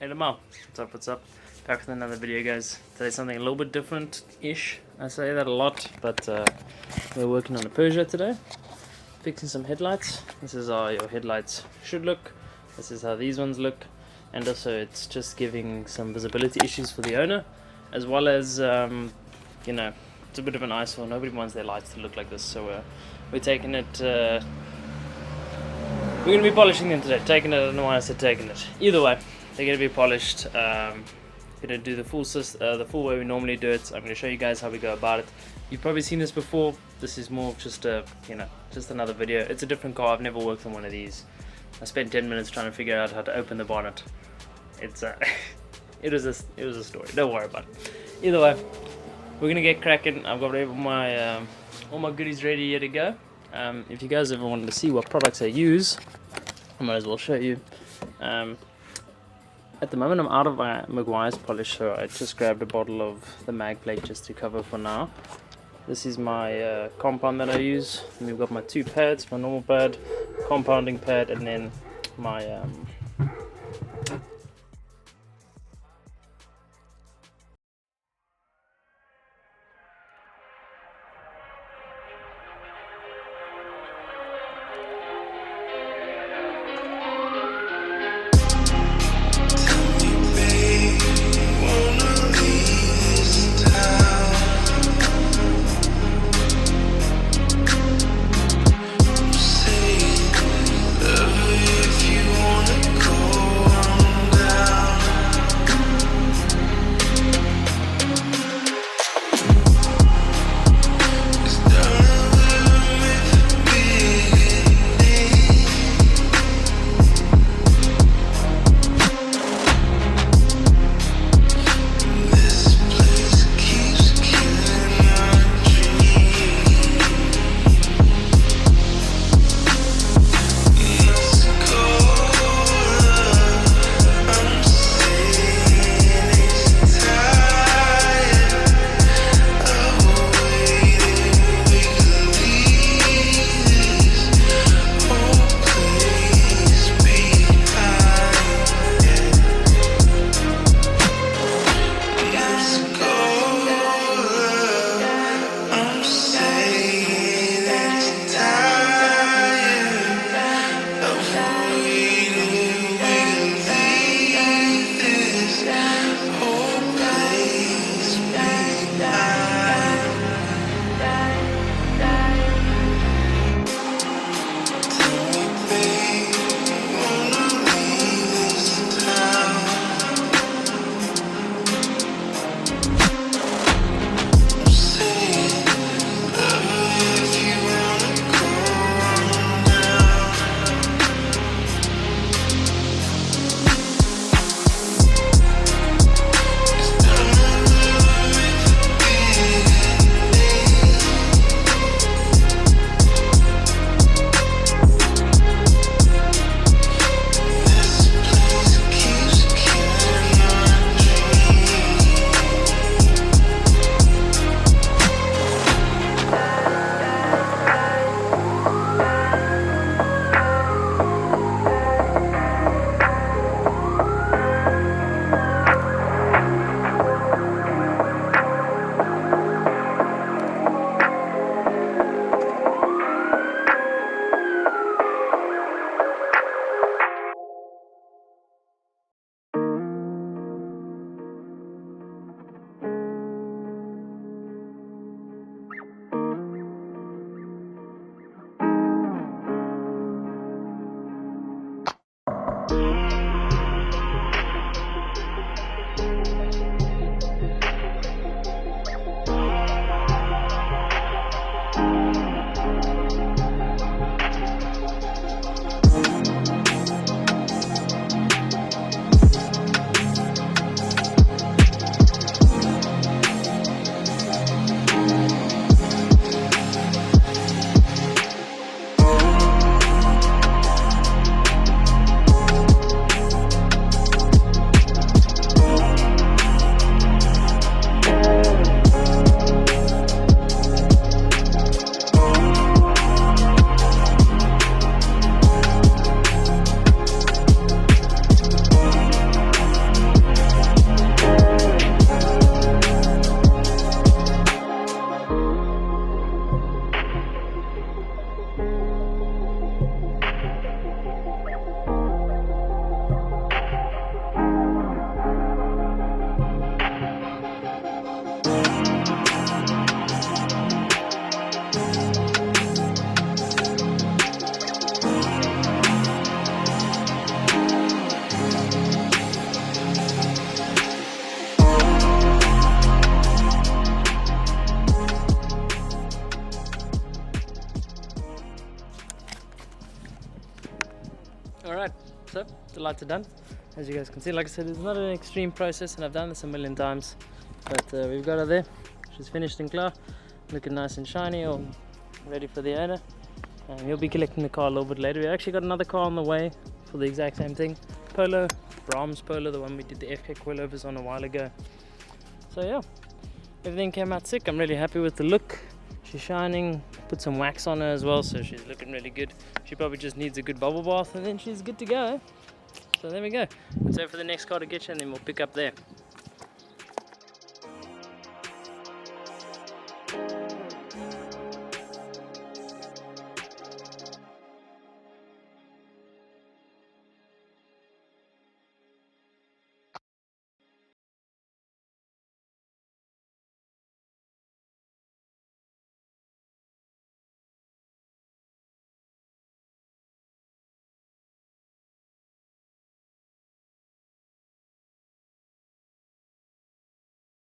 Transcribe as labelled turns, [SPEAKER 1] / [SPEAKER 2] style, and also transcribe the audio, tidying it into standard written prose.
[SPEAKER 1] Hey Lamar, what's up? Back with another video, guys. Today's something a little bit different-ish. I say that a lot, but we're working on a Persia today. Fixing some headlights. This is how your headlights should look. This is how these ones look. And also it's just giving some visibility issues for the owner. As well as, you know, it's a bit of an eyesore. Nobody wants their lights to look like this. So we're taking it... we're going to be polishing them today. Taking it, I don't know why I said taking it. Either way. They're going to be polished. Going to do the full way we normally do it. I'm going to show you guys how we go about it. You've probably seen this before. This is more of just a, just another video. It's a different car. I've never worked on one of these. I spent 10 minutes trying to figure out how to open the bonnet. It's it was a story. Don't worry about it. Either way, we're going to get cracking. I've got all my goodies ready here to go. If you guys ever wanted to see what products I use, I might as well show you. At the moment I'm out of my Maguire's polish, so I just grabbed a bottle of the mag plate just to cover for now. This is my compound that I use. And we've got my two pads, my normal pad, compounding pad, and then my Alright, so the lights are done. As you guys can see, like I said, it's not an extreme process and I've done this a million times. But we've got her there. She's finished and clear, looking nice and shiny, all ready for the owner. And he'll be collecting the car a little bit later. We actually got another car on the way for the exact same thing. Polo, Brahms Polo, the one we did the FK coilovers on a while ago. So yeah, everything came out sick. I'm really happy with the look. She's shining, put some wax on her as well, so she's looking really good. She probably just needs a good bubble bath and then she's good to go. So there we go. Let's wait for the next car to get you and then we'll pick up there.